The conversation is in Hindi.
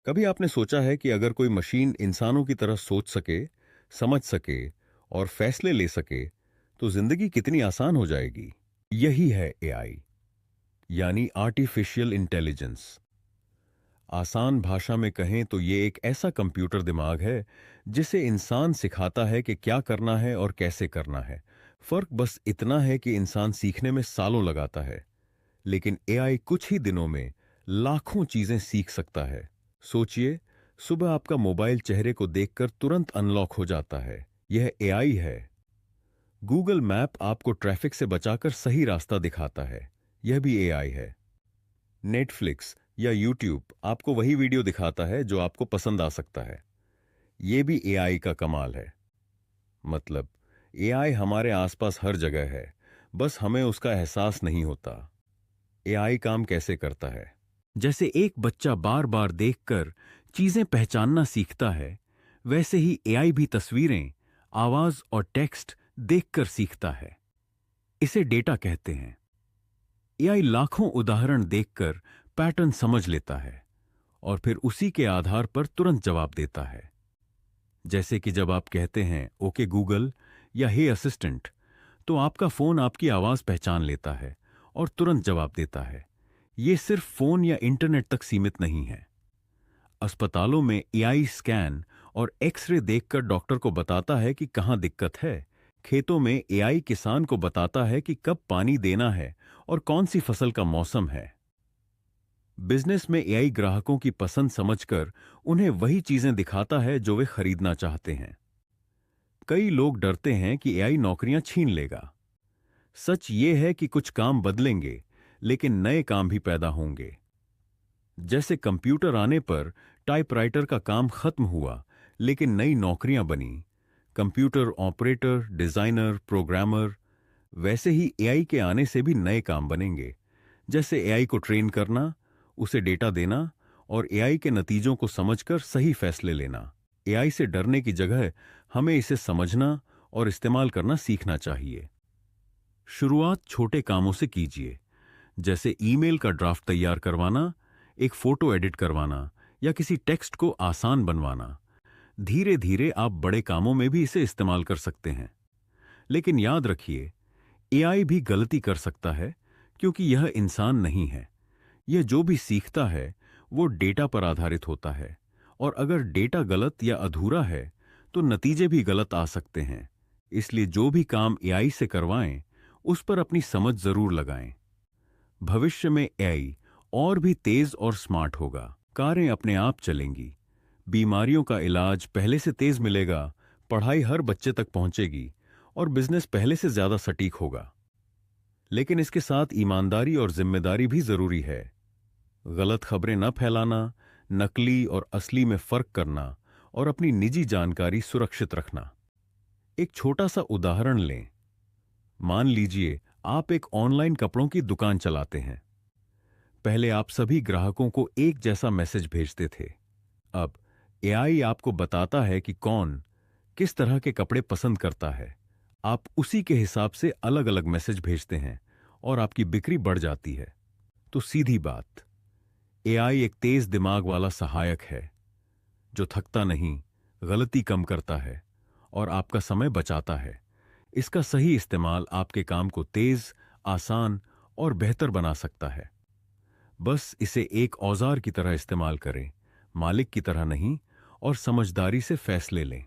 कभी आपने सोचा है कि अगर कोई मशीन इंसानों की तरह सोच सके, समझ सके और फैसले ले सके, तो जिंदगी कितनी आसान हो जाएगी? यही है एआई, यानी आर्टिफिशियल इंटेलिजेंस। आसान भाषा में कहें तो ये एक ऐसा कंप्यूटर दिमाग है जिसे इंसान सिखाता है कि क्या करना है और कैसे करना है। फर्क बस इतना है कि इंसान सीखने में सालों लगाता है, लेकिन एआई कुछ ही दिनों में लाखों चीजें सीख सकता है। सोचिए, सुबह आपका मोबाइल चेहरे को देखकर तुरंत अनलॉक हो जाता है। यह एआई है। गूगल मैप आपको ट्रैफिक से बचाकर सही रास्ता दिखाता है। यह भी एआई है। नेटफ्लिक्स या यूट्यूब आपको वही वीडियो दिखाता है जो आपको पसंद आ सकता है। यह भी एआई का कमाल है। मतलब, एआई हमारे आसपास हर जगह है, बस हमें उसका एहसास नहीं होता। एआई काम कैसे करता है? जैसे एक बच्चा बार बार देखकर चीजें पहचानना सीखता है, वैसे ही एआई भी तस्वीरें, आवाज और टेक्स्ट देखकर सीखता है। इसे डेटा कहते हैं। एआई लाखों उदाहरण देखकर पैटर्न समझ लेता है और फिर उसी के आधार पर तुरंत जवाब देता है। जैसे कि जब आप कहते हैं ओके गूगल या हे असिस्टेंट, तो आपका फोन आपकी आवाज पहचान लेता है और तुरंत जवाब देता है। यह सिर्फ फोन या इंटरनेट तक सीमित नहीं है। अस्पतालों में एआई स्कैन और एक्सरे देखकर डॉक्टर को बताता है कि कहां दिक्कत है। खेतों में एआई किसान को बताता है कि कब पानी देना है और कौन सी फसल का मौसम है। बिजनेस में एआई ग्राहकों की पसंद समझकर उन्हें वही चीजें दिखाता है जो वे खरीदना चाहते हैं। कई लोग डरते हैं कि एआई नौकरियां छीन लेगा। सच ये है कि कुछ काम बदलेंगे, लेकिन नए काम भी पैदा होंगे। जैसे कंप्यूटर आने पर टाइपराइटर का काम खत्म हुआ, लेकिन नई नौकरियां बनी। Computer operator, designer, programmer. वैसे ही एआई के आने से भी नए काम बनेंगे। जैसे एआई को ट्रेन करना, उसे डेटा देना और एआई के नतीजों को समझकर सही फैसले लेना। एआई से डरने की जगह हमें इसे समझना और इस्तेमाल करना सीखना चाहिए। शुरुआत छोटे कामों से कीजिए, जैसे ईमेल का ड्राफ्ट तैयार करवाना, एक फोटो एडिट करवाना या किसी टेक्स्ट को आसान बनवाना। धीरे धीरे आप बड़े कामों में भी इसे इस्तेमाल कर सकते हैं। लेकिन याद रखिए, एआई भी गलती कर सकता है, क्योंकि यह इंसान नहीं है। यह जो भी सीखता है वो डेटा पर आधारित होता है, और अगर डेटा गलत या अधूरा है तो नतीजे भी गलत आ सकते हैं। इसलिए जो भी काम एआई से करवाएं, उस पर अपनी समझ जरूर लगाएं। भविष्य में एआई और भी तेज और स्मार्ट होगा। कारें अपने आप चलेंगी, बीमारियों का इलाज पहले से तेज मिलेगा, पढ़ाई हर बच्चे तक पहुंचेगी और बिजनेस पहले से ज्यादा सटीक होगा। लेकिन इसके साथ ईमानदारी और जिम्मेदारी भी जरूरी है। गलत खबरें न फैलाना, नकली और असली में फर्क करना और अपनी निजी जानकारी सुरक्षित रखना। एक छोटा सा उदाहरण लें। मान लीजिए आप एक ऑनलाइन कपड़ों की दुकान चलाते हैं। पहले आप सभी ग्राहकों को एक जैसा मैसेज भेजते थे। अब एआई आपको बताता है कि कौन किस तरह के कपड़े पसंद करता है। आप उसी के हिसाब से अलग अलग मैसेज भेजते हैं और आपकी बिक्री बढ़ जाती है। तो सीधी बात, एआई एक तेज दिमाग वाला सहायक है जो थकता नहीं, गलती कम करता है और आपका समय बचाता है। इसका सही इस्तेमाल आपके काम को तेज, आसान और बेहतर बना सकता है। बस इसे एक औजार की तरह इस्तेमाल करें, मालिक की तरह नहीं, और समझदारी से फैसले लें।